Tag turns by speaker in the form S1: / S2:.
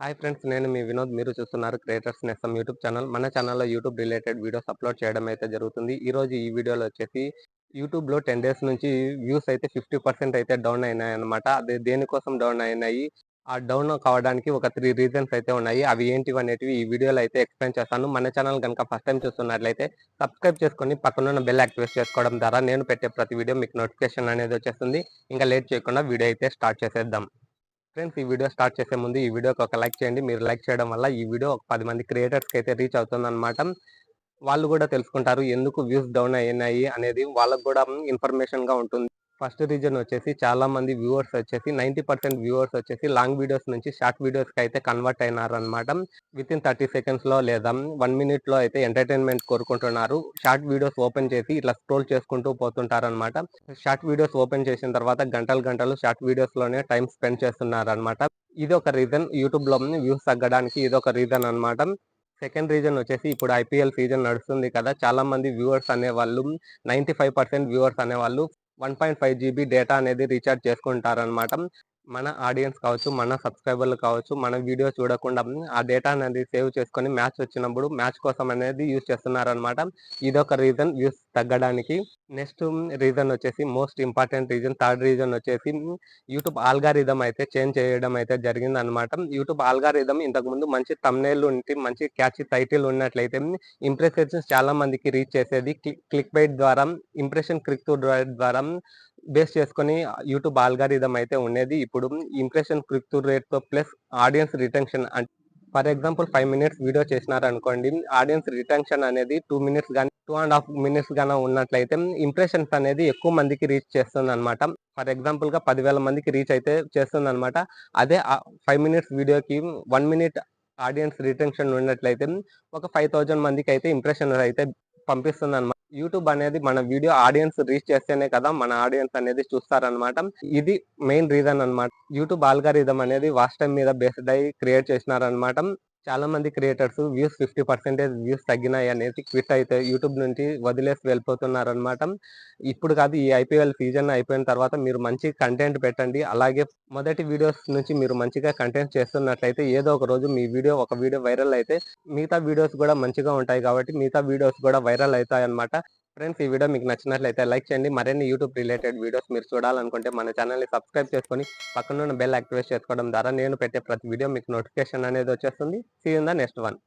S1: Hi friends, నేను మీ వినోద్. మీరు చూస్తున్నారు క్రియేటర్స్ నేస్తం యూట్యూబ్ ఛానల్. మన ఛానల్‌లో యూట్యూబ్ రిలేటెడ్ వీడియోస్ అప్‌లోడ్ చేయడం అయితే జరుగుతుంది. ఈరోజు ఈ వీడియోలో వచ్చేసి యూట్యూబ్‌లో 10 డేస్ నుంచి వ్యూస్ అయితే 50% అయితే డౌన్ అయినాయన్నమాట. అది దేనికోసం డౌన్ అయినాయి? ఆ డౌన్ కావడానికి ఒక 3 రీజన్స్ అయితే ఉన్నాయి. అవి ఏంటివనేటివి ఈ వీడియోలో అయితే ఎక్స్‌ప్లెయిన్ చేస్తాను. మన ఛానల్ గనుక ఫస్ట్ టైమ్ చూస్తున్నట్లయితే సబ్స్క్రైబ్ చేసుకొని పక్కనున్న బెల్ యాక్టివేట్ చేసుకోవడం ద్వారా నేను పెట్టే ప్రతి వీడియో మీకు నోటిఫికేషన్ అనేది వచ్చేస్తుంది. ఇంకా లేట్ చేయకుండా వీడియో అయితే స్టార్ట్ చేసేద్దాం. ఫ్రెండ్స్, ఈ వీడియో స్టార్ట్ చేసే ముందు ఈ వీడియోకి ఒక లైక్ చేయండి. మీరు లైక్ చేయడం వల్ల ఈ వీడియో ఒక 10 మంది క్రియేటర్స్‌కి అయితే రీచ్ అవుతుందన్నమాట. వాళ్ళు కూడా తెలుసుకుంటారు ఎందుకు వ్యూస్ డౌన్ అయినాయి అనేది వాళ్ళకి కూడా ఇన్ఫర్మేషన్‌గా ఉంటుంది. ఫస్ట్ రీజన్ వచ్చేసి చాలా మంది వ్యూవర్స్ వచ్చేసి 90% వ్యూవర్స్ వచ్చేసి లాంగ్ వీడియోస్ నుంచి షార్ట్ వీడియోస్‌కి అయితే కన్వర్ట్ అయినారన్నమాట. వితిన్ 30 సెకండ్స్‌లో లేదా 1 మినిట్‌లో అయితే ఎంటర్‌టైన్‌మెంట్ కోరుకుంటున్నారు. షార్ట్ వీడియోస్ ఓపెన్ చేసి ఇట్లా స్క్రోల్ చేసుకుంటూ పోతుంటారన్నమాట. షార్ట్ వీడియోస్ ఓపెన్ చేసిన తర్వాత గంటలు గంటలు షార్ట్ వీడియోస్‌లోనే టైమ్ స్పెండ్ చేస్తున్నారన్నమాట. ఇది ఒక రీజన్. యూట్యూబ్‌లో వ్యూస్ తగ్గడానికి ఇదొక రీజన్ అన్నమాట. సెకండ్ రీజన్ వచ్చేసి ఇప్పుడు ఐపీఎల్ సీజన్ నడుస్తుంది కదా! చాలా మంది వ్యూవర్స్ అనేవాళ్ళు 95% వ్యూవర్స్ అనేవాళ్ళు 1.5 జీబీ డేటా అనేది రీచార్జ్ చేసుకుంటారనమాట. మన ఆడియన్స్ కావచ్చు, మన సబ్స్క్రైబర్లు కావచ్చు, మన వీడియో చూడకుండా ఆ డేటా అనేది సేవ్ చేసుకొని మ్యాచ్ వచ్చినప్పుడు మ్యాచ్ కోసం అనేది యూజ్ చేస్తున్నారనమాట. ఇదొక రీజన్ వ్యూస్ తగ్గడానికి. నెక్స్ట్ రీజన్ వచ్చేసి most important reason, third reason వచ్చేసి యూట్యూబ్ ఆల్గారిథం అయితే చేంజ్ చేయడం అయితే జరిగిందనమాట. యూట్యూబ్ ఆల్గారిథం ఇంతకుముందు మంచి థంబ్‌నెయిల్ ఉండి, మంచి క్యాచీ టైటిల్ ఉన్నట్లయితే ఇంప్రెషన్స్ చాలా మందికి రీచ్ చేసేది. క్లిక్ బైట్ ద్వారా, ఇంప్రెషన్ క్లిక్ త్రూ రేట్ ద్వారా బేస్ చేసుకొని యూట్యూబ్ ఆల్గారిథం అయితే ఉండేది. ఇప్పుడు ఇంప్రెషన్ క్లిక్ త్రూ రేట్‌తో plus audience retention for example 5 minutes video చేసినారనుకోండి. ఆడియన్స్ రిటెన్షన్ అనేది 2 మినిట్స్ గాని, 2 ½ మినిట్స్ గాన ఉన్నట్లయితే ఇంప్రెషన్స్ అనేది ఎక్కువ మందికి రీచ్ చేస్తుందన్నమాట. ఫర్ ఎగ్జాంపుల్‌గా 10,000 మందికి రీచ్ అయితే చేస్తుందన్నమాట. అదే 5 మినిట్స్ వీడియోకి 1 మినిట్ ఆడియన్స్ రిటెన్షన్ ఉన్నట్లయితే ఒక 5,000 మందికైతే ఇంప్రెషన్ అయితే పంపిస్తుందన్నమాట. యూట్యూబ్ అనేది మన వీడియో ఆడియన్స్ రీచ్ చేస్తేనే కదా మన ఆడియన్స్ అనేది చూస్తారనమాట. ఇది మెయిన్ రీజన్ అన్నమాట. యూట్యూబ్ ఆల్గారిథం అనేది వాచ్ టైమ్ మీద బేస్డ్ అయ్యి క్రియేట్ చేసినారనమాట. చాలా మంది క్రియేటర్స్ వ్యూస్ 50% వ్యూస్ తగ్గినాయి అనేసి క్విట్ అయితే యూట్యూబ్ నుంచి వదిలేసి వెళ్ళిపోతున్నారనమాట. ఇప్పుడు కాదు, ఈ ఐపీఎల్ సీజన్ అయిపోయిన తర్వాత మీరు మంచి కంటెంట్ పెట్టండి. అలాగే మొదటి వీడియోస్ నుంచి మీరు మంచిగా కంటెంట్ చేస్తున్నట్లయితే ఏదో ఒక రోజు మీ వీడియో ఒక వీడియో వైరల్ అయితే మిగతా వీడియోస్ కూడా మంచిగా ఉంటాయి కాబట్టి మిగతా వీడియోస్ కూడా వైరల్ అవుతాయన్నమాట. ఫ్రెండ్స్, ఈ వీడియో మీకు నచ్చినట్లయితే లైక్ చేయండి. మరిన్ని యూట్యూబ్ రిలేటెడ్ వీడియోస్ మీరు చూడాలనుకుంటే మన ఛానల్‌ని సబ్స్క్రైబ్ చేసుకొని పక్కనున్న బెల్ యాక్టివేట్ చేసుకోవడం ద్వారా నేను పెట్టే ప్రతి వీడియో మీకు నోటిఫికేషన్ అనేది వచ్చేస్తుంది. See you in the next one.